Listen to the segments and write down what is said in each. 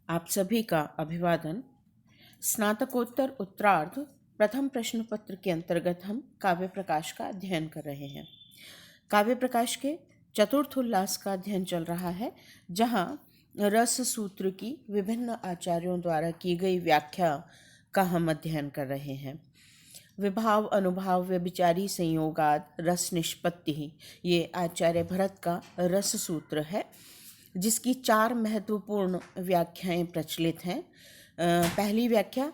आप सभी का अभिवादन। स्नातकोत्तर उत्तरार्ध प्रथम प्रश्न पत्र के अंतर्गत हम काव्य प्रकाश का अध्ययन कर रहे हैं। काव्य प्रकाश के चतुर्थ उल्लास का अध्ययन चल रहा है, जहाँ रस सूत्र की विभिन्न आचार्यों द्वारा की गई व्याख्या का हम अध्ययन कर रहे हैं। विभाव अनुभाव व्यभिचारी संयोगाद रस निष्पत्ति, ये आचार्य भरत का रस सूत्र है, जिसकी 4 महत्वपूर्ण व्याख्याएं प्रचलित हैं। पहली व्याख्या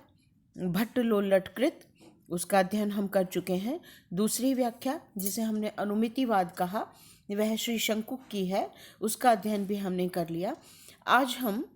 भट्ट लोल्लटकृत, उसका अध्ययन हम कर चुके हैं। दूसरी व्याख्या, जिसे हमने अनुमितिवाद कहा, वह श्री शंकुक की है, उसका अध्ययन भी हमने कर लिया। आज हम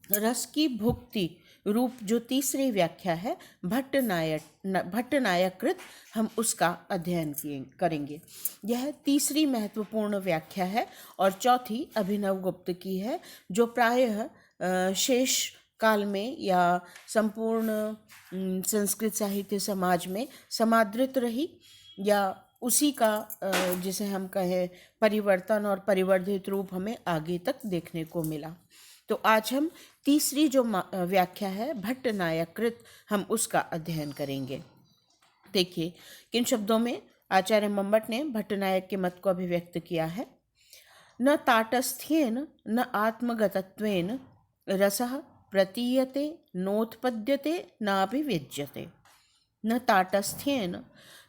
रस की भुक्ति रूप जो तीसरी व्याख्या है भट्टनायकृत, हम उसका अध्ययन करेंगे। यह तीसरी महत्वपूर्ण व्याख्या है और चौथी अभिनव गुप्त की है, जो प्रायः शेष काल में या संपूर्ण संस्कृत साहित्य समाज में समादृत रही, या उसी का जिसे हम कहें परिवर्तन और परिवर्धित रूप हमें आगे तक देखने को मिला। तो आज हम तीसरी जो व्याख्या है भट्टनायकृत, हम उसका अध्ययन करेंगे। देखिए किन शब्दों में आचार्य मंबट ने भट्टनायक के मत को अभिव्यक्त किया है। न ताटस्थ्येन न आत्मगतत्वेन रसः प्रतीयते नोत्पद्यते नाभिव्यज्यते। न ताटस्थ्येन,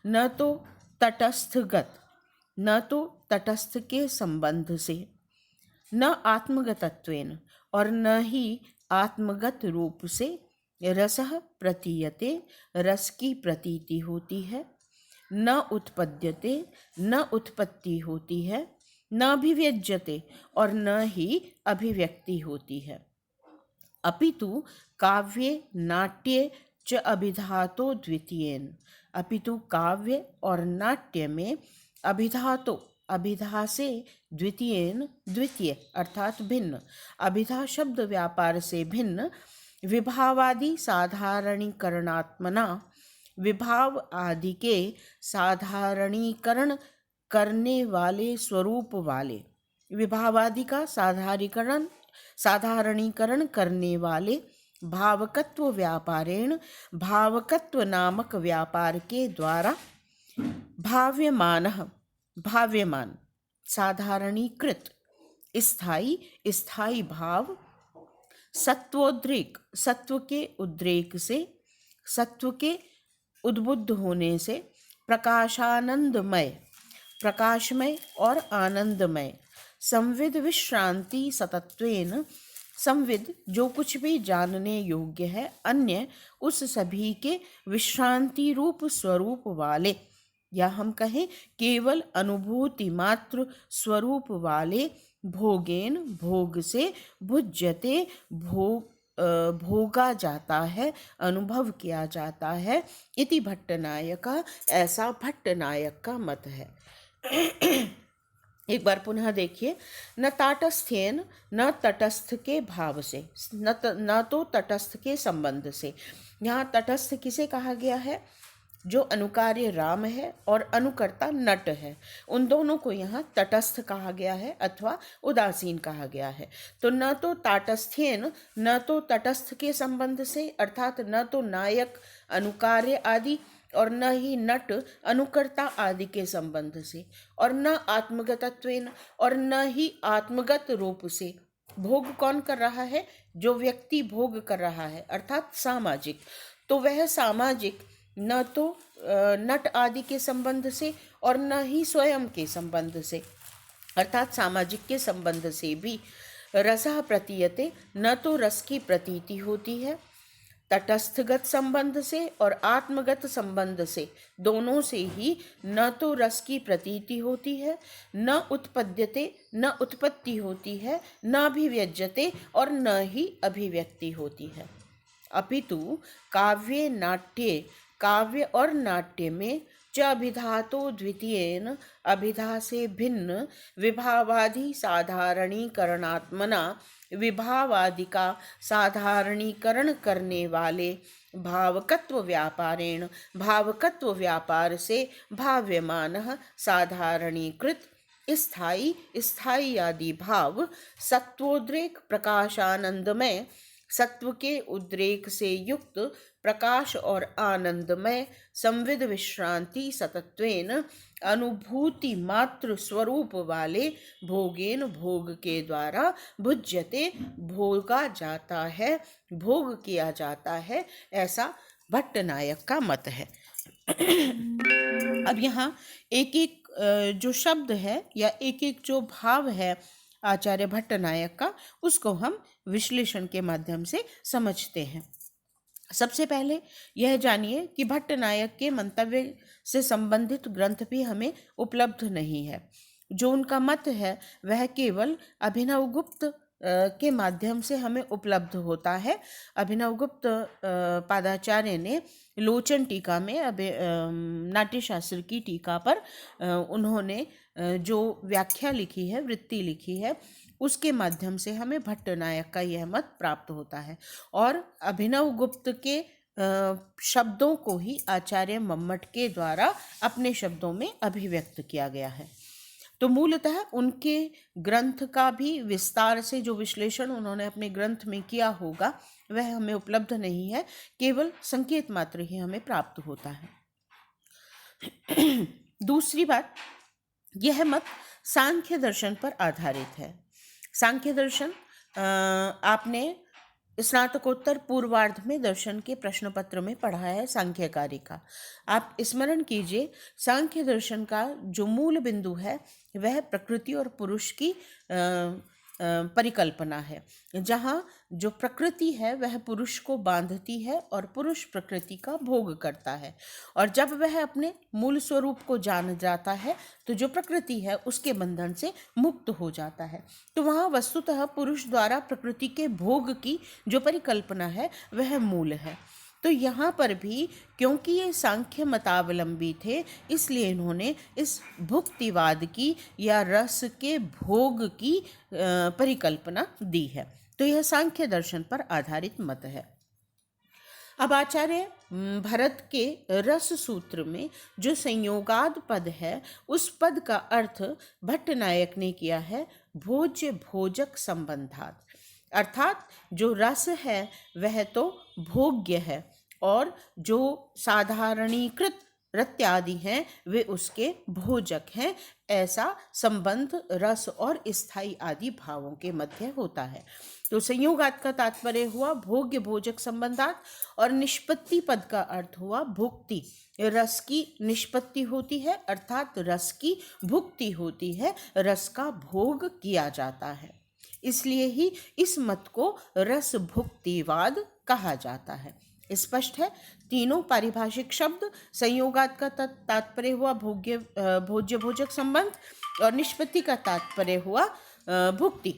न तो तटस्थगत, न तो तटस्थ के संबंध से, न आत्मगतत्वेन, और न ही आत्मगत रूप से रसः प्रतीयते, रस की प्रतीति होती है, न उत्पद्यते, न उत्पत्ति होती है, न अभिव्यज्यते, और न ही अभिव्यक्ति होती है। अपितु काव्ये नाट्ये च अभिधातो द्वितीयेन, अपितु काव्य और नाट्य में अभिधातो, अभिधा से द्वितीयेन, द्वितीय अर्थात भिन्न, अभिधा शब्द व्यापार से भिन्न, विभावादि साधारणीकरणात्मना, विभाव आदि के साधारणीकरण करने वाले स्वरूप वाले, विभावादि का साधारणीकरण करने वाले भावकत्व व्यापारेण, भावकत्व नामक व्यापार के द्वारा भाव्यमान साधारणीकृत स्थायी भाव, सत्वोद्रेक, सत्व के उद्रेक से, सत्व के उद्बुद्ध होने से, प्रकाशानंदमय, प्रकाशमय और आनंदमय, संविद विश्रांति सतत्वेन, संविद जो कुछ भी जानने योग्य है, अन्य उस सभी के विश्रांति रूप स्वरूप वाले, या हम कहें केवल अनुभूति मात्र स्वरूप वाले, भोगेन भोग से, भुज्यते भोगा जाता है, अनुभव किया जाता है, इति भट्टनायक, ऐसा भट्टनायक का मत है। एक बार पुनः देखिए। न ताटस्थ्येन, न तटस्थ के भाव से, न तो तटस्थ के संबंध से। यहाँ तटस्थ किसे कहा गया है? जो अनुकार्य राम है और अनुकर्ता नट है, उन दोनों को यहाँ तटस्थ कहा गया है अथवा उदासीन कहा गया है। तो न तो ताटस्थ्येन, न तो तटस्थ के संबंध से, अर्थात न तो नायक अनुकार्य आदि, और न ही नट अनुकर्ता आदि के संबंध से, और न आत्मगतत्वेन, और न ही आत्मगत रूप से। भोग कौन कर रहा है? जो व्यक्ति भोग कर रहा है, अर्थात सामाजिक। तो वह सामाजिक न तो नट आदि के संबंध से और न ही स्वयं के संबंध से, अर्थात सामाजिक के संबंध से भी रसः प्रतीयते, न तो रस की प्रतीति होती है, तटस्थगत संबंध से और आत्मगत संबंध से, दोनों से ही न तो रस की प्रतीति होती है, न उत्पद्यते, न उत्पत्ति होती है, न अभिव्यज्यते, और न ही अभिव्यक्ति होती है। अपितु काव्ये नाट्ये, काव्य और नाट्य में च अभिधातो द्वितीयेन, अभिधा से भिन्न, विभावादि साधारणीकरणात्मना, विभावादि का साधारणीकरण करने वाले, भावकत्व व्यापारेण, भावकत्व व्यापार से, भाव्यमान साधारणीकृत स्थायी आदि भाव, सत्वोद्रेक प्रकाशानंदमय, सत्व के उद्रेक से युक्त प्रकाश और आनंदमय संविद विश्रांति सतत्वेन अनुभूति मात्र स्वरूप वाले भोगेन भोग के द्वारा भुज्यते भोगा जाता है, भोग किया जाता है, ऐसा भट्टनायक का मत है। अब यहाँ एक एक जो शब्द है या एक एक जो भाव है आचार्य भट्टनायक का, उसको हम विश्लेषण के माध्यम से समझते हैं। सबसे पहले यह जानिए कि भट्टनायक के मंतव्य से संबंधित ग्रंथ भी हमें उपलब्ध नहीं है। जो उनका मत है वह केवल अभिनवगुप्त के माध्यम से हमें उपलब्ध होता है। अभिनवगुप्त पादाचार्य ने लोचन टीका में नाट्यशास्त्र की टीका पर उन्होंने जो व्याख्या लिखी है, वृत्ति लिखी है, उसके माध्यम से हमें भट्टनायक का यह मत प्राप्त होता है। और अभिनवगुप्त के शब्दों को ही आचार्य मम्मट के द्वारा अपने शब्दों में अभिव्यक्त किया गया है। तो मूलतः उनके ग्रंथ का भी विस्तार से जो विश्लेषण उन्होंने अपने ग्रंथ में किया होगा वह हमें उपलब्ध नहीं है, केवल संकेत मात्र ही हमें प्राप्त होता है। दूसरी बात, यह मत सांख्य दर्शन पर आधारित है। सांख्य दर्शन आपने स्नातकोत्तर पूर्वार्ध में दर्शन के प्रश्न पत्र में पढ़ा है, सांख्यकारी का। आप स्मरण कीजिए, सांख्य दर्शन का जो मूल बिंदु है वह प्रकृति और पुरुष की परिकल्पना है, जहाँ जो प्रकृति है वह पुरुष को बांधती है और पुरुष प्रकृति का भोग करता है। और जब वह अपने मूल स्वरूप को जान जाता है तो जो प्रकृति है उसके बंधन से मुक्त हो जाता है। तो वहाँ वस्तुतः पुरुष द्वारा प्रकृति के भोग की जो परिकल्पना है वह मूल है। तो यहाँ पर भी क्योंकि ये सांख्य मतावलंबी थे, इसलिए इन्होंने इस भुक्तिवाद की या रस के भोग की परिकल्पना दी है। तो यह सांख्य दर्शन पर आधारित मत है। अब आचार्य भरत के रस सूत्र में जो संयोगाद पद है, उस पद का अर्थ भट्टनायक ने किया है भोज्य भोजक संबंधात, अर्थात जो रस है वह तो भोग्य है और जो साधारणीकृत रत्यादि हैं वे उसके भोजक हैं। ऐसा संबंध रस और स्थायी आदि भावों के मध्य होता है। तो संयोगात का तात्पर्य हुआ भोग्य भोजक संबंधात, और निष्पत्ति पद का अर्थ हुआ भुक्ति। रस की निष्पत्ति होती है अर्थात रस की भुक्ति होती है, रस का भोग किया जाता है। इसलिए ही इस मत को रस भुक्तिवाद कहा जाता है। स्पष्ट है, तीनों पारिभाषिक शब्द, संयोगात का तात्पर्य हुआ भोज्य भोजक संबंध और निष्पत्ति का तात्पर्य हुआ भुक्ति,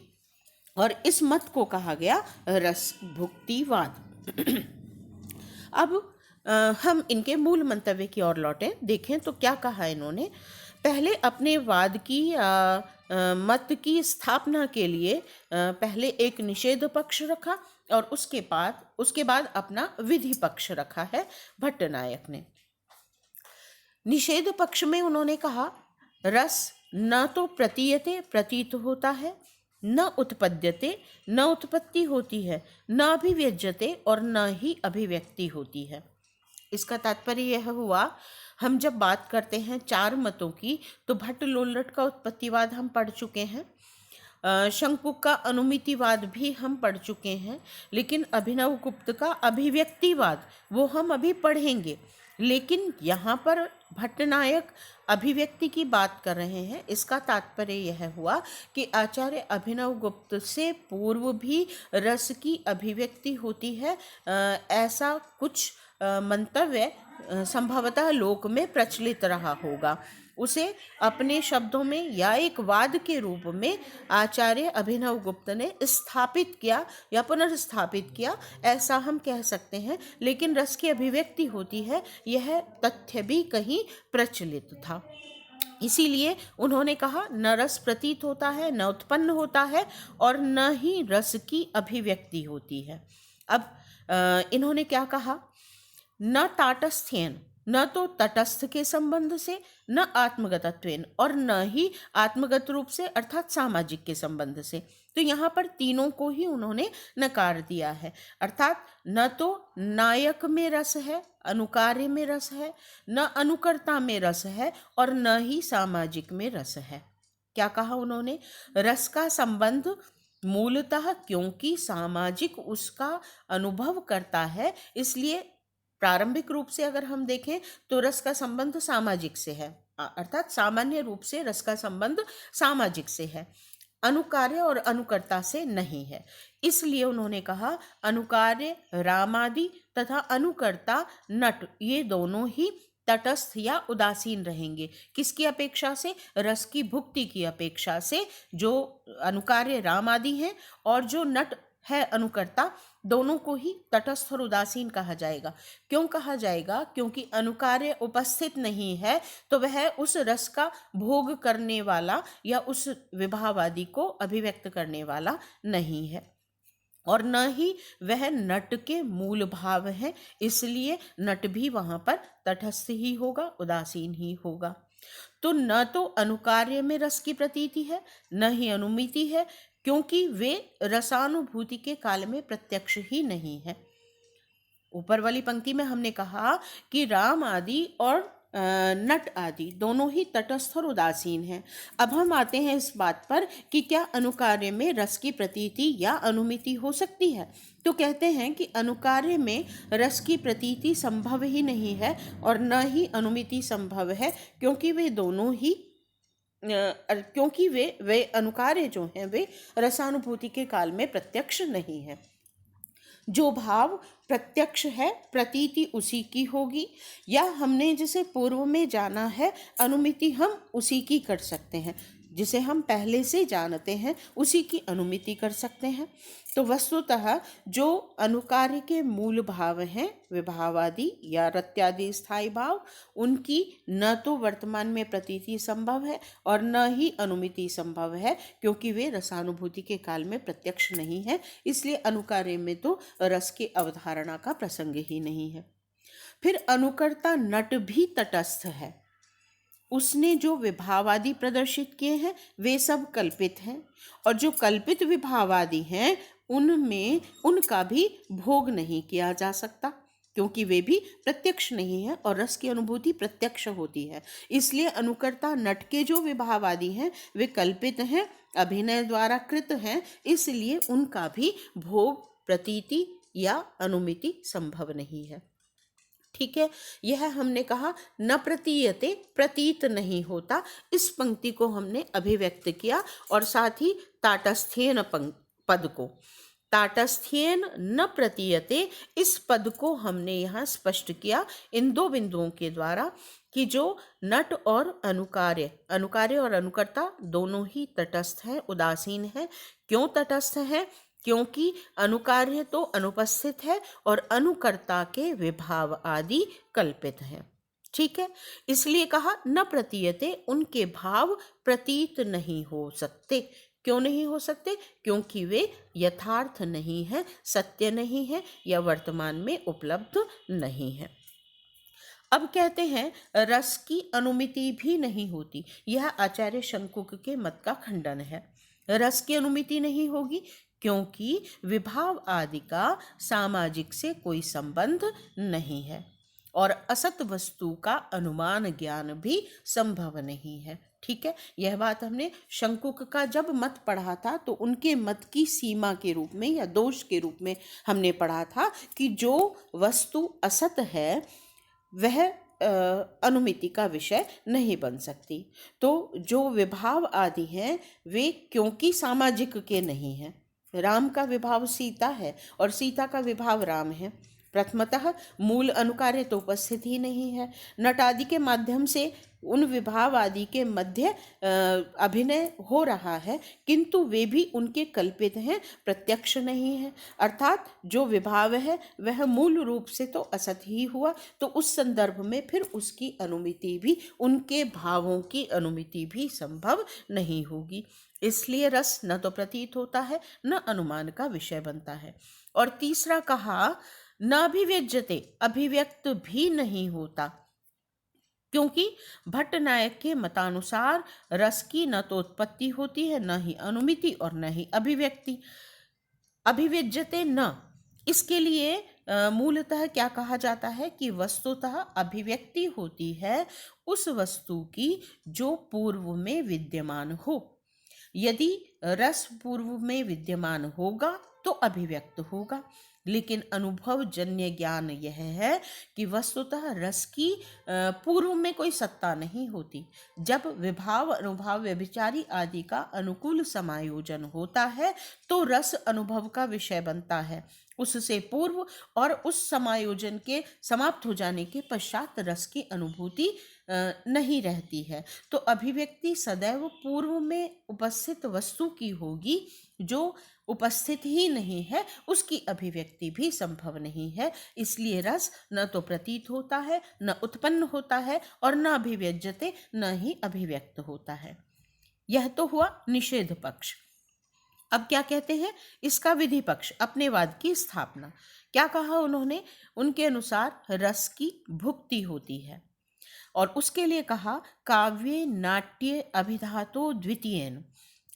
और इस मत को कहा गया रस भुक्तिवाद। अब हम इनके मूल मंतव्य की ओर लौटें, देखें तो क्या कहा इन्होंने। पहले अपने वाद की मत की स्थापना के लिए पहले एक निषेध पक्ष रखा और उसके बाद अपना विधि पक्ष रखा है भट्टनायक ने। निषेध पक्ष में उन्होंने कहा रस न तो प्रतीयते प्रतीत होता है, न उत्पद्यते न उत्पत्ति होती है, न अभिव्यज्यते और न ही अभिव्यक्ति होती है। इसका तात्पर्य यह हुआ, हम जब बात करते हैं चार मतों की तो भट्ट लोल्लट का उत्पत्तिवाद हम पढ़ चुके हैं, शंकुक का अनुमितिवाद भी हम पढ़ चुके हैं, लेकिन अभिनवगुप्त का अभिव्यक्तिवाद वो हम अभी पढ़ेंगे। लेकिन यहाँ पर भट्टनायक अभिव्यक्ति की बात कर रहे हैं। इसका तात्पर्य यह हुआ कि आचार्य अभिनवगुप्त से पूर्व भी रस की अभिव्यक्ति होती है, ऐसा कुछ मंतव्य संभवतः लोक में प्रचलित रहा होगा। उसे अपने शब्दों में या एक वाद के रूप में आचार्य अभिनवगुप्त ने स्थापित किया या पुनर्स्थापित किया, ऐसा हम कह सकते हैं। लेकिन रस की अभिव्यक्ति होती है, यह तथ्य भी कहीं प्रचलित था। इसीलिए उन्होंने कहा न रस प्रतीत होता है, न उत्पन्न होता है और न ही रस की अभिव्यक्ति होती है। अब इन्होंने क्या कहा, न ताटस्थ्येन न तो तटस्थ के संबंध से, न आत्मगतत्वेन, और न ही आत्मगत रूप से अर्थात सामाजिक के संबंध से। तो यहाँ पर तीनों को ही उन्होंने नकार दिया है। अर्थात न तो नायक में रस है, अनुकार्य में रस है, न अनुकर्ता में रस है, और न ही सामाजिक में रस है। क्या कहा उन्होंने? रस का संबंध मूलतः क्योंकि सामाजिक उसका अनुभव करता है, इसलिए प्रारंभिक रूप से अगर हम देखें तो रस का संबंध सामाजिक से है, अर्थात सामान्य रूप से रस का संबंध सामाजिक से है, अनुकार्य और अनुकर्ता से नहीं है। इसलिए उन्होंने कहा अनुकार्य रामादि तथा अनुकर्ता नट, ये दोनों ही तटस्थ या उदासीन रहेंगे। किसकी अपेक्षा से? रस की भुक्ति की अपेक्षा से। जो अनुकार्य राम आदि हैं और जो नट है अनुकर्ता, दोनों को ही तटस्थ और उदासीन कहा जाएगा। क्यों कहा जाएगा? क्योंकि अनुकार्य उपस्थित नहीं है तो वह उस रस का भोग करने वाला या उस विभावादि को अभिव्यक्त करने वाला नहीं है, और न ही वह नट के मूल भाव है, इसलिए नट भी वहाँ पर तटस्थ ही होगा, उदासीन ही होगा। तो न तो अनुकार्य में रस की प्रतीति है, न ही अनुमिति है, क्योंकि वे रसानुभूति के काल में प्रत्यक्ष ही नहीं है। ऊपर वाली पंक्ति में हमने कहा कि राम आदि और नट आदि दोनों ही तटस्थ और उदासीन हैं। अब हम आते हैं इस बात पर कि क्या अनुकार्य में रस की प्रतीति या अनुमिति हो सकती है? तो कहते हैं कि अनुकार्य में रस की प्रतीति संभव ही नहीं है और न ही अनुमिति संभव है, क्योंकि वे दोनों ही क्योंकि वे अनुकार्य जो हैं वे रसानुभूति के काल में प्रत्यक्ष नहीं है। जो भाव प्रत्यक्ष है प्रतीति उसी की होगी, या हमने जिसे पूर्व में जाना है अनुमिति हम उसी की कर सकते हैं, जिसे हम पहले से जानते हैं उसी की अनुमिति कर सकते हैं। तो वस्तुतः जो अनुकार्य के मूल भाव हैं विभावादि या रत्यादि स्थायी भाव, उनकी न तो वर्तमान में प्रतीति संभव है और न ही अनुमिति संभव है, क्योंकि वे रसानुभूति के काल में प्रत्यक्ष नहीं है। इसलिए अनुकार्य में तो रस की अवधारणा का प्रसंग ही नहीं है। फिर अनुकर्ता नट भी तटस्थ है। उसने जो विभावादि प्रदर्शित किए हैं वे सब कल्पित हैं, और जो कल्पित विभावादि हैं उनमें उनका भी भोग नहीं किया जा सकता, क्योंकि वे भी प्रत्यक्ष नहीं है और रस की अनुभूति प्रत्यक्ष होती है। इसलिए अनुकर्ता नट के जो विभावादि हैं वे कल्पित हैं, अभिनय द्वारा कृत हैं, इसलिए उनका भी भोग प्रतीति या अनुमिति संभव नहीं है। ठीक है, यह हमने कहा न प्रतीयते, प्रतीत नहीं होता। इस पंक्ति को हमने अभिव्यक्त किया, और साथ ही ताटस्थ्येन पद को, ताटस्थ्येन न प्रतीयते, इस पद को हमने यहाँ स्पष्ट किया इन दो बिंदुओं के द्वारा कि जो नट और अनुकार्य और अनुकर्ता दोनों ही तटस्थ हैं, उदासीन हैं। क्यों तटस्थ हैं? क्योंकि अनुकार्य तो अनुपस्थित है और अनुकर्ता के विभाव आदि कल्पित हैं। ठीक है, इसलिए कहा न प्रतीयते, उनके भाव प्रतीत नहीं हो सकते। क्यों नहीं हो सकते? क्योंकि वे यथार्थ नहीं है, सत्य नहीं है, या वर्तमान में उपलब्ध नहीं है। अब कहते हैं रस की अनुमिति भी नहीं होती। यह आचार्य शंकुक के मत का खंडन है। रस की अनुमिति नहीं होगी क्योंकि विभाव आदि का सामाजिक से कोई संबंध नहीं है, और असत वस्तु का अनुमान ज्ञान भी संभव नहीं है। ठीक है, यह बात हमने शंकुक का जब मत पढ़ा था तो उनके मत की सीमा के रूप में या दोष के रूप में हमने पढ़ा था कि जो वस्तु असत है वह अनुमिति का विषय नहीं बन सकती। तो जो विभाव आदि हैं वे क्योंकि सामाजिक के नहीं हैं, राम का विभाव सीता है और सीता का विभाव राम है, प्रथमतः मूल अनुकार्य तो उपस्थित ही नहीं है। नट आदि के माध्यम से उन विभाव आदि के मध्य अभिनय हो रहा है, किंतु वे भी उनके कल्पित हैं, प्रत्यक्ष नहीं है। अर्थात जो विभाव है वह मूल रूप से तो असत ही हुआ, तो उस संदर्भ में फिर उसकी अनुमिति भी, उनके भावों की अनुमिति भी संभव नहीं होगी। इसलिए रस न तो प्रतीत होता है न अनुमान का विषय बनता है। और तीसरा कहा न अभिव्यज्यते, अभिव्यक्त भी नहीं होता। क्योंकि भट्ट नायक के मतानुसार रस की न तो उत्पत्ति होती है, न ही अनुमिति और न ही अभिव्यक्ति। अभिव्यज्यते न, इसके लिए मूलतः क्या कहा जाता है कि वस्तुतः अभिव्यक्ति होती है उस वस्तु की जो पूर्व में विद्यमान हो। यदि रस पूर्व में विद्यमान होगा तो अभिव्यक्त होगा, लेकिन अनुभव जन्य ज्ञान यह है कि वस्तुतः रस की पूर्व में कोई सत्ता नहीं होती। जब विभाव अनुभाव व्यभिचारी आदि का अनुकूल समायोजन होता है तो रस अनुभव का विषय बनता है। उससे पूर्व और उस समायोजन के समाप्त हो जाने के पश्चात रस की अनुभूति नहीं रहती है। तो अभिव्यक्ति सदैव पूर्व में उपस्थित वस्तु की होगी। जो उपस्थित ही नहीं है उसकी अभिव्यक्ति भी संभव नहीं है। इसलिए रस न तो प्रतीत होता है, न उत्पन्न होता है, और न अभिव्यज्यते, न ही अभिव्यक्त होता है। यह तो हुआ निषेध पक्ष। अब क्या कहते हैं? इसका विधि पक्ष, अपने वाद की स्थापना। क्या कहा उन्होंने? उनके अनुसार रस की भुक्ति होती है और उसके लिए कहा काव्य नाट्य अभिधातो द्वितीयन।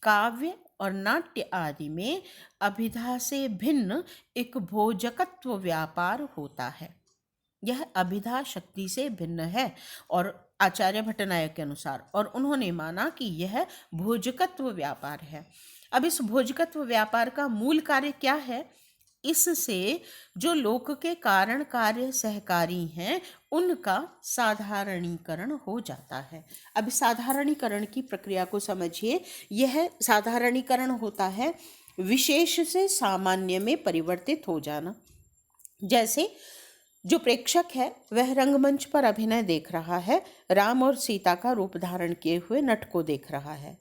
काव्य और नाट्य आदि में अभिधा से भिन्न एक भोजकत्व व्यापार होता है। यह अभिधा शक्ति से भिन्न है और आचार्य भट्टनायक के अनुसार, और उन्होंने माना कि यह भोजकत्व व्यापार है। अब इस भोजकत्व व्यापार का मूल कार्य क्या है? इससे जो लोक के कारण कार्य सहकारी हैं उनका साधारणीकरण हो जाता है। अब साधारणीकरण की प्रक्रिया को समझिए। यह साधारणीकरण होता है विशेष से सामान्य में परिवर्तित हो जाना। जैसे जो प्रेक्षक है वह रंगमंच पर अभिनय देख रहा है, राम और सीता का रूप धारण किए हुए नट को देख रहा है।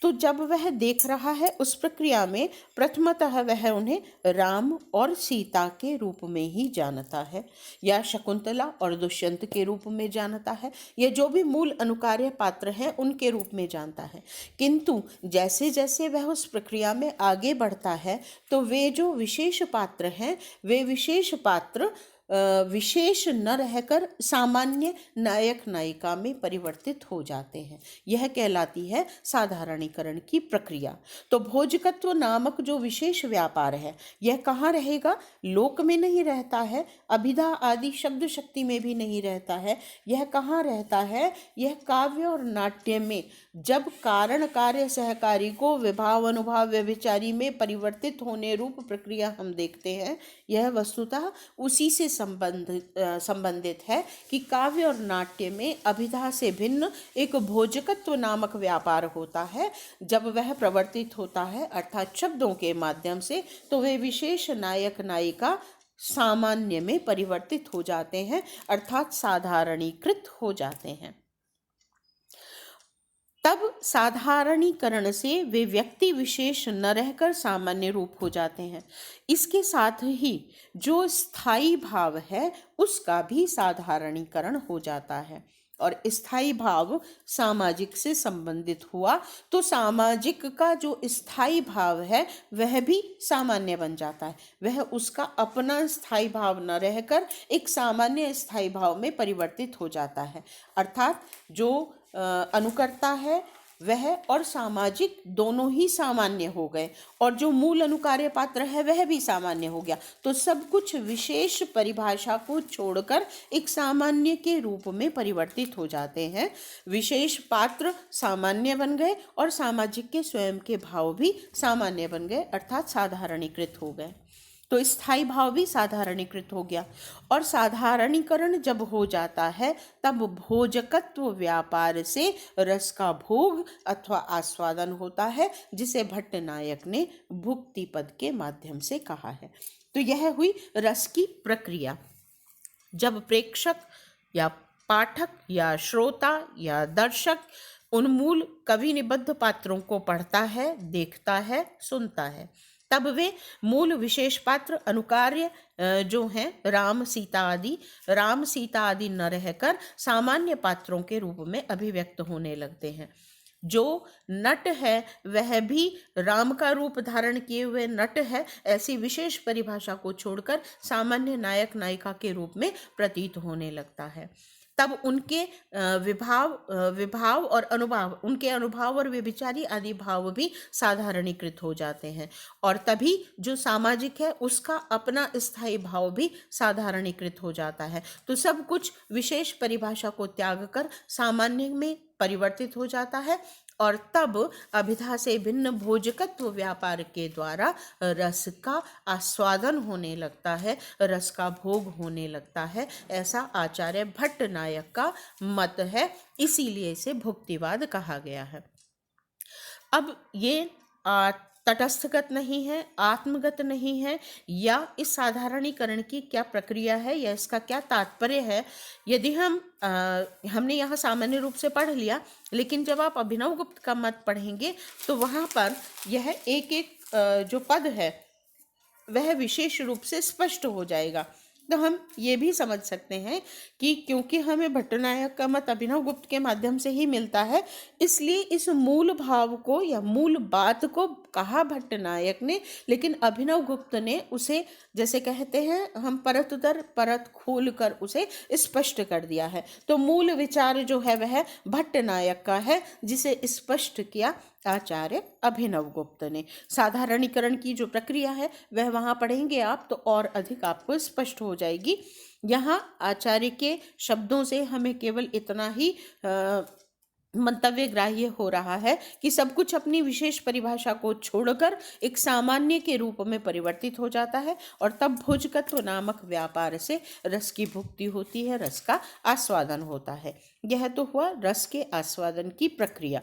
तो जब वह देख रहा है उस प्रक्रिया में प्रथमतः वह उन्हें राम और सीता के रूप में ही जानता है, या शकुंतला और दुष्यंत के रूप में जानता है, या जो भी मूल अनुकार्य पात्र हैं उनके रूप में जानता है। किंतु जैसे जैसे वह उस प्रक्रिया में आगे बढ़ता है तो वे जो विशेष पात्र हैं वे विशेष पात्र विशेष न रहकर सामान्य नायक नायिका में परिवर्तित हो जाते हैं। यह कहलाती है साधारणीकरण की प्रक्रिया। तो भोजकत्व नामक जो विशेष व्यापार है यह कहाँ रहेगा? लोक में नहीं रहता है, अभिधा आदि शब्द शक्ति में भी नहीं रहता है। यह कहाँ रहता है? यह काव्य और नाट्य में। जब कारण कार्य सहकारी को विभाव अनुभाव व्यभिचारी में परिवर्तित होने रूप प्रक्रिया हम देखते हैं, यह वस्तुतः उसी से संबंधित है कि काव्य और नाट्य में अभिधा से भिन्न एक भोजकत्व नामक व्यापार होता है। जब वह प्रवर्तित होता है अर्थात शब्दों के माध्यम से, तो वे विशेष नायक नायिका सामान्य में परिवर्तित हो जाते हैं अर्थात साधारणीकृत हो जाते हैं। तब साधारणीकरण से वे व्यक्ति विशेष न रहकर सामान्य रूप हो जाते हैं। इसके साथ ही जो स्थायी भाव है उसका भी साधारणीकरण हो जाता है, और स्थायी भाव सामाजिक से संबंधित हुआ तो सामाजिक का जो स्थायी भाव है वह भी सामान्य बन जाता है। वह उसका अपना स्थायी भाव न रहकर एक सामान्य स्थायी भाव में परिवर्तित हो जाता है। अर्थात जो अनुकर्ता है वह और सामाजिक दोनों ही सामान्य हो गए, और जो मूल अनुकार्य पात्र है वह भी सामान्य हो गया। तो सब कुछ विशेष परिभाषा को छोड़कर एक सामान्य के रूप में परिवर्तित हो जाते हैं। विशेष पात्र सामान्य बन गए और सामाजिक के स्वयं के भाव भी सामान्य बन गए अर्थात साधारणीकृत हो गए। तो स्थायी भाव भी साधारणीकृत हो गया, और साधारणीकरण जब हो जाता है तब भोजकत्व व्यापार से रस का भोग अथवा आस्वादन होता है, जिसे भट्ट नायक ने भुक्ति पद के माध्यम से कहा है। तो यह हुई रस की प्रक्रिया। जब प्रेक्षक या पाठक या श्रोता या दर्शक उन मूल कवि निबद्ध पात्रों को पढ़ता है, देखता है, सुनता है, तब वे मूल विशेष पात्र अनुकार्य जो हैं राम सीता आदि न रहकर सामान्य पात्रों के रूप में अभिव्यक्त होने लगते हैं। जो नट है वह भी राम का रूप धारण किए हुए नट है, ऐसी विशेष परिभाषा को छोड़कर सामान्य नायक नायिका के रूप में प्रतीत होने लगता है। तब उनके विभाव और अनुभाव, उनके अनुभाव और व्यभिचारी आदि भाव भी साधारणीकृत हो जाते हैं, और तभी जो सामाजिक है उसका अपना स्थायी भाव भी साधारणीकृत हो जाता है। तो सब कुछ विशेष परिभाषा को त्याग कर सामान्य में परिवर्तित हो जाता है, और तब अभिधा से भिन्न भोजकत्व व्यापार के द्वारा रस का आस्वादन होने लगता है, रस का भोग होने लगता है। ऐसा आचार्य भट्ट नायक का मत है, इसीलिए इसे भुक्तिवाद कहा गया है। अब ये तटस्थगत नहीं है, आत्मगत नहीं है, या इस साधारणीकरण की क्या प्रक्रिया है या इसका क्या तात्पर्य है, यदि हमने यहाँ सामान्य रूप से पढ़ लिया, लेकिन जब आप अभिनवगुप्त का मत पढ़ेंगे तो वहाँ पर यह एक एक जो पद है वह विशेष रूप से स्पष्ट हो जाएगा। तो हम ये भी समझ सकते हैं कि क्योंकि हमें भट्टनायक का मत अभिनवगुप्त के माध्यम से ही मिलता है, इसलिए इस मूल भाव को या मूल बात को कहा भट्टनायक ने, लेकिन अभिनवगुप्त ने उसे, जैसे कहते हैं हम, परत दर परत खोल कर उसे स्पष्ट कर दिया है। तो मूल विचार जो है वह भट्टनायक का है, जिसे स्पष्ट किया आचार्य अभिनवगुप्त ने। साधारणीकरण की जो प्रक्रिया है वह वहाँ पढ़ेंगे आप तो और अधिक आपको स्पष्ट हो जाएगी। यहाँ आचार्य के शब्दों से हमें केवल इतना ही मंतव्य ग्राह्य हो रहा है कि सब कुछ अपनी विशेष परिभाषा को छोड़कर एक सामान्य के रूप में परिवर्तित हो जाता है, और तब भोजकत्व नामक व्यापार से रस की भुक्ति होती है, रस का आस्वादन होता है। यह तो हुआ रस के आस्वादन की प्रक्रिया।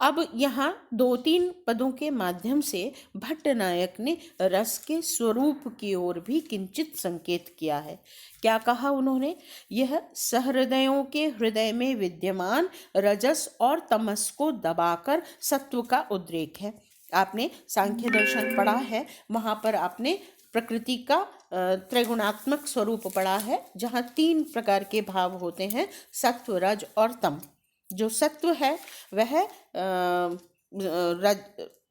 अब यहाँ 2-3 पदों के माध्यम से भट्टनायक ने रस के स्वरूप की ओर भी किंचित संकेत किया है। क्या कहा उन्होंने? यह सहृदयों के हृदय में विद्यमान रजस और तमस को दबाकर सत्व का उद्रेक है। आपने सांख्य दर्शन पढ़ा है, वहाँ पर आपने प्रकृति का त्रिगुणात्मक स्वरूप पढ़ा है, जहाँ 3 प्रकार के भाव होते हैं, सत्व, रज और तम। जो सत्व है वह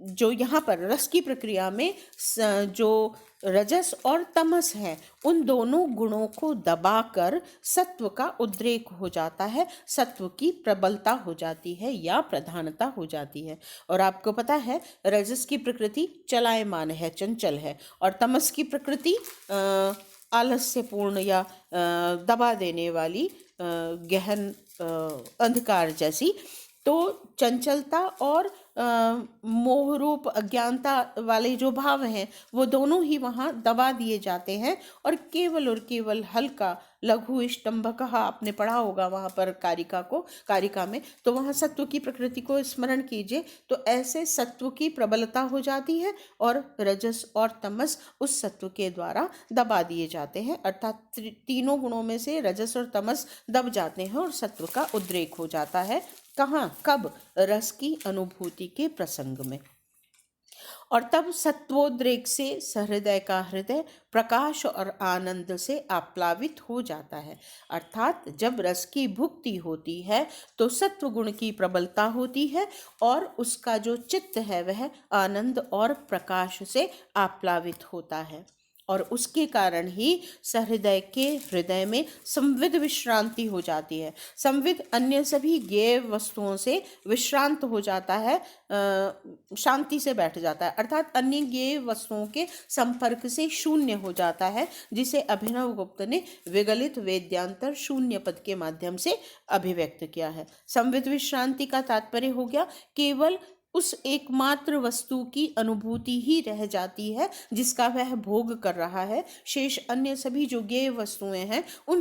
जो यहाँ पर रस की प्रक्रिया में जो रजस और तमस है, उन दोनों गुणों को दबाकर सत्व का उद्रेक हो जाता है, सत्व की प्रबलता हो जाती है या प्रधानता हो जाती है। और आपको पता है रजस की प्रकृति चलायमान है, चंचल है, और तमस की प्रकृति आलस्यपूर्ण या दबा देने वाली गहन अंधकार जैसी। तो चंचलता और मोह रूप अज्ञानता वाले जो भाव हैं वो दोनों ही वहाँ दबा दिए जाते हैं, और केवल हल्का लघु स्तंभ कहा आपने पढ़ा होगा वहाँ पर कारिका में, तो वहाँ सत्व की प्रकृति को स्मरण कीजिए। तो ऐसे सत्व की प्रबलता हो जाती है और रजस और तमस उस सत्व के द्वारा दबा दिए जाते हैं, अर्थात तीनों गुणों में से रजस और तमस दब जाते हैं और सत्व का उद्रेक हो जाता है। कहाँ, कब? रस की अनुभूति के प्रसंग में। और तब सत्वोद्रेक से सहृदय का हृदय प्रकाश और आनंद से आप्लावित हो जाता है। अर्थात जब रस की भुक्ति होती है तो सत्व गुण की प्रबलता होती है और उसका जो चित्त है वह आनंद और प्रकाश से आप्लावित होता है, और उसके कारण ही सहृदय के हृदय में संविद विश्रांति हो जाती है। संविद अन्य सभी ज्ञेय वस्तुओं से विश्रांत हो जाता है, शांति से बैठ जाता है, अर्थात अन्य ज्ञेय वस्तुओं के संपर्क से शून्य हो जाता है, जिसे अभिनवगुप्त ने विगलित वेद्यांतर शून्य पद के माध्यम से अभिव्यक्त किया है। संविद विश्रांति का तात्पर्य हो गया केवल उस एकमात्र वस्तु की अनुभूति ही रह जाती है जिसका वह भोग कर रहा है, शेष अन्य सभी जो ज्ञेय वस्तुएं हैं उन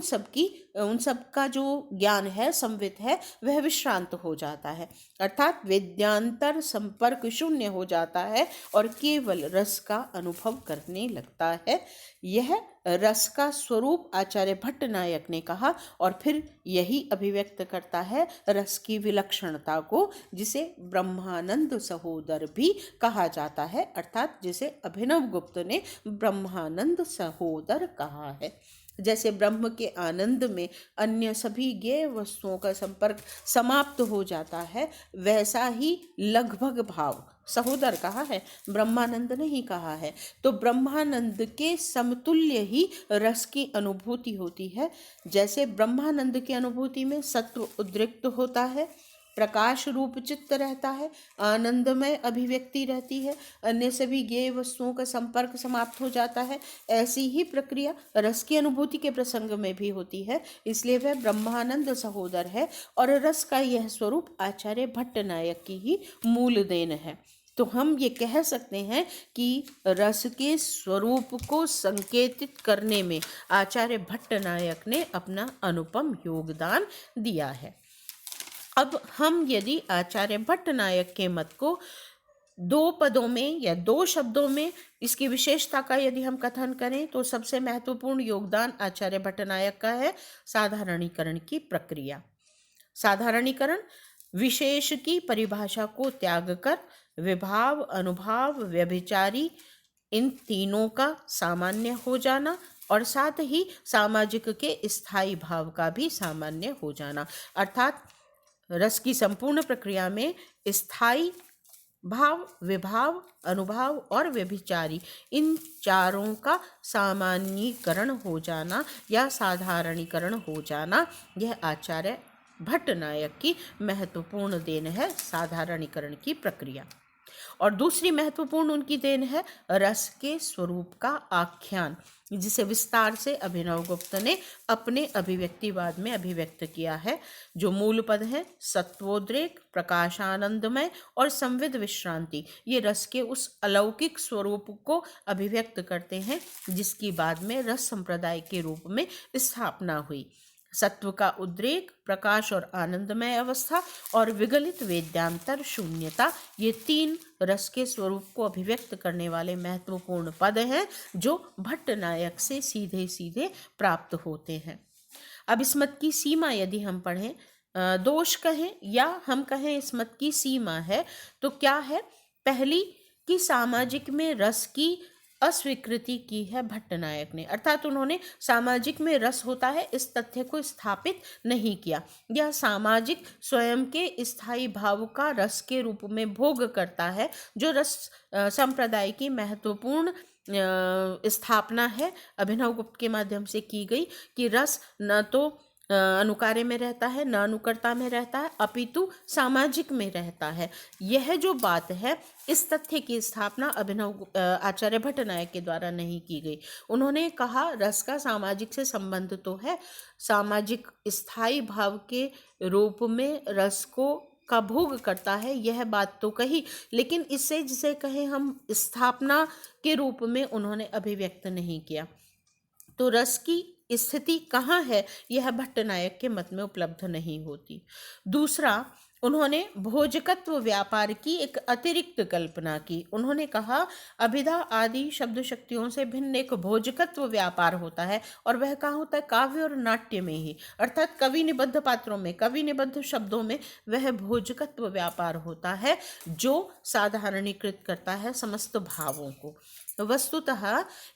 सब का जो ज्ञान है, संवित है, वह विश्रांत हो जाता है, अर्थात वेद्यांतर संपर्क शून्य हो जाता है और केवल रस का अनुभव करने लगता है। यह रस का स्वरूप आचार्य भट्टनायक ने कहा, और फिर यही अभिव्यक्त करता है रस की विलक्षणता को, जिसे ब्रह्मानंद सहोदर भी कहा जाता है, अर्थात जिसे अभिनवगुप्त ने ब्रह्मानंद सहोदर कहा है। जैसे ब्रह्म के आनंद में अन्य सभी ज्ञेय वस्तुओं का संपर्क समाप्त हो जाता है, वैसा ही लगभग भाव सहोदर कहा है, ब्रह्मानंद नहीं कहा है। तो ब्रह्मानंद के समतुल्य ही रस की अनुभूति होती है। जैसे ब्रह्मानंद की अनुभूति में सत्व उद्रिक्त होता है, प्रकाश रूप चित्त रहता है, आनंदमय अभिव्यक्ति रहती है, अन्य सभी ज्ञेय वस्तुओं का संपर्क समाप्त हो जाता है। ऐसी ही प्रक्रिया रस की अनुभूति के प्रसंग में भी होती है। इसलिए वह ब्रह्मानंद सहोदर है और रस का यह स्वरूप आचार्य भट्टनायक की ही मूल देन है। तो हम ये कह सकते हैं कि रस के स्वरूप को संकेतित करने में आचार्य भट्टनायक ने अपना अनुपम योगदान दिया है। अब हम यदि आचार्य भट्टनायक के मत को 2 पदों में या 2 शब्दों में इसकी विशेषता का यदि हम कथन करें तो सबसे महत्वपूर्ण योगदान आचार्य भट्टनायक का है साधारणीकरण की प्रक्रिया। साधारणीकरण विशेष की परिभाषा को त्याग कर विभाव, अनुभाव, व्यभिचारी इन तीनों का सामान्य हो जाना और साथ ही सामाजिक के स्थायी भाव का भी सामान्य हो जाना। अर्थात रस की संपूर्ण प्रक्रिया में स्थायी भाव, विभाव, अनुभाव और व्यभिचारी इन चारों का सामान्यीकरण हो जाना या साधारणीकरण हो जाना, यह आचार्य भट्टनायक की महत्वपूर्ण देन है, साधारणीकरण की प्रक्रिया। और दूसरी महत्वपूर्ण उनकी देन है रस के स्वरूप का आख्यान, जिसे विस्तार से अभिनवगुप्त ने अपने अभिव्यक्तिवाद में अभिव्यक्त किया है। जो मूल पद है सत्वोद्रेक, प्रकाशानंदमय और संविद विश्रांति, ये रस के उस अलौकिक स्वरूप को अभिव्यक्त करते हैं जिसकी बाद में रस संप्रदाय के रूप में स्थापना हुई। सत्व का उद्रेक, प्रकाश और आनंदमय अवस्था और विगलित वेद्यांतर शून्यता, ये 3 रस के स्वरूप को अभिव्यक्त करने वाले महत्वपूर्ण पद हैं जो भट्टनायक से सीधे सीधे प्राप्त होते हैं। अब इस मत की सीमा यदि हम पढ़ें, दोष कहें या हम कहें इस मत की सीमा है तो क्या है? पहली कि सामाजिक में रस की अस्वीकृति की है भट्टनायक ने, अर्थात उन्होंने सामाजिक में रस होता है इस तथ्य को स्थापित नहीं किया। यह सामाजिक स्वयं के स्थायी भाव का रस के रूप में भोग करता है, जो रस संप्रदाय की महत्वपूर्ण स्थापना है अभिनवगुप्त के माध्यम से की गई कि रस न तो अनुकार्य में रहता है, न अनुकर्ता में रहता है, अपितु सामाजिक में रहता है। यह जो बात है, इस तथ्य की स्थापना आचार्य भट्टनायक के द्वारा नहीं की गई। उन्होंने कहा रस का सामाजिक से संबंध तो है, सामाजिक स्थायी भाव के रूप में रस को का भोग करता है, यह बात तो कही, लेकिन इससे जिसे कहें हम स्थापना के रूप में उन्होंने अभिव्यक्त नहीं किया। तो रस की स्थिति कहाँ है, यह भट्टनायक के मत में उपलब्ध नहीं होती। दूसरा, उन्होंने भोजकत्व व्यापार की एक अतिरिक्त कल्पना की। उन्होंने कहा अभिधा आदि शब्द शक्तियों से भिन्न एक भोजकत्व व्यापार होता है, और वह कहाँ होता है? काव्य और नाट्य में ही, अर्थात कवि निबद्ध पात्रों में, कवि निबद्ध शब्दों में वह भोजकत्व व्यापार होता है जो साधारणीकृत करता है समस्त भावों को। वस्तुतः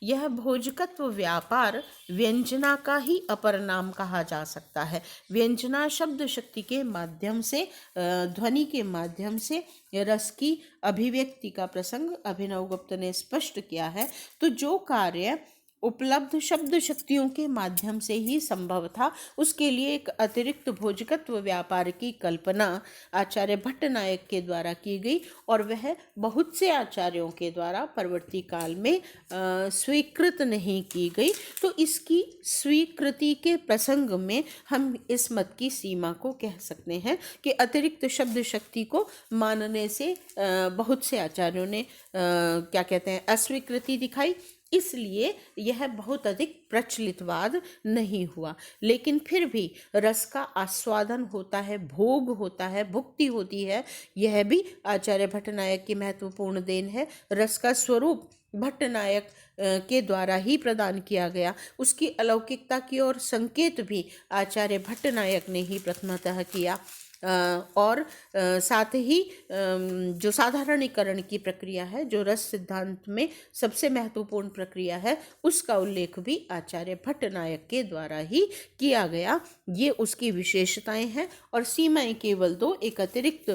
यह भोजकत्व व्यापार व्यंजना का ही अपर नाम कहा जा सकता है। व्यंजना शब्द शक्ति के माध्यम से, ध्वनि के माध्यम से रस की अभिव्यक्ति का प्रसंग अभिनवगुप्त ने स्पष्ट किया है। तो जो कार्य उपलब्ध शब्द शक्तियों के माध्यम से ही संभव था, उसके लिए एक अतिरिक्त भोजकत्व व्यापार की कल्पना आचार्य भट्टनायक के द्वारा की गई, और वह बहुत से आचार्यों के द्वारा परवर्ती काल में स्वीकृत नहीं की गई। तो इसकी स्वीकृति के प्रसंग में हम इस मत की सीमा को कह सकते हैं कि अतिरिक्त शब्द शक्ति को मानने से बहुत से आचार्यों ने क्या कहते हैं, अस्वीकृति दिखाई, इसलिए यह बहुत अधिक प्रचलितवाद नहीं हुआ। लेकिन फिर भी रस का आस्वादन होता है, भोग होता है, भुक्ति होती है, यह भी आचार्य भट्टनायक की महत्वपूर्ण देन है। रस का स्वरूप भट्टनायक के द्वारा ही प्रदान किया गया, उसकी अलौकिकता की ओर संकेत भी आचार्य भट्टनायक ने ही प्रथमतः किया। और साथ ही जो साधारणीकरण की प्रक्रिया है, जो रस सिद्धांत में सबसे महत्वपूर्ण प्रक्रिया है, उसका उल्लेख भी आचार्य भट्टनायक के द्वारा ही किया गया। ये उसकी विशेषताएं हैं और सीमाएं केवल दो, एक अतिरिक्त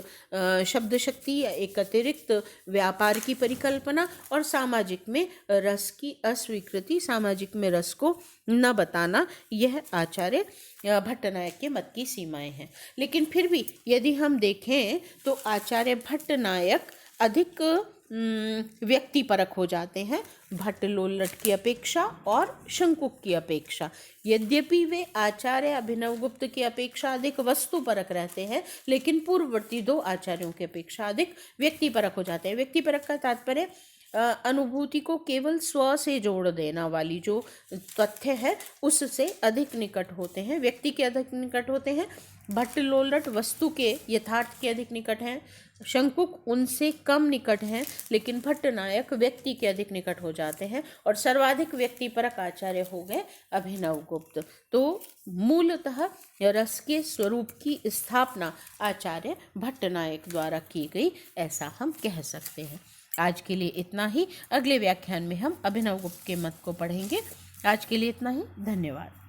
शब्द शक्ति या एक अतिरिक्त व्यापार की परिकल्पना और सामाजिक में रस की अस्वीकृति, सामाजिक में रस को न बताना, यह आचार्य भट्टनायक के मत की सीमाएं हैं। लेकिन फिर भी यदि हम देखें तो आचार्य भट्टनायक अधिक व्यक्तिपरक हो जाते हैं भट्टलोल्लट की अपेक्षा और शंकुक की अपेक्षा। यद्यपि वे आचार्य अभिनवगुप्त की अपेक्षा अधिक वस्तुपरक रहते हैं, लेकिन पूर्ववर्ती दो आचार्यों की अपेक्षा अधिक व्यक्तिपरक हो जाते हैं। व्यक्तिपरक का तात्पर्य अनुभूति को केवल स्व से जोड़ देना वाली जो तथ्य है उससे अधिक निकट होते हैं, व्यक्ति के अधिक निकट होते हैं। भट्टलोल्लट वस्तु के यथार्थ के अधिक निकट हैं, शंकुक उनसे कम निकट हैं, लेकिन भट्टनायक व्यक्ति के अधिक निकट हो जाते हैं और सर्वाधिक व्यक्तिपरक आचार्य हो गए अभिनवगुप्त। तो मूलतः रस के स्वरूप की स्थापना आचार्य भट्टनायक द्वारा की गई, ऐसा हम कह सकते हैं। आज के लिए इतना ही। अगले व्याख्यान में हम अभिनवगुप्त के मत को पढ़ेंगे। आज के लिए इतना ही। धन्यवाद।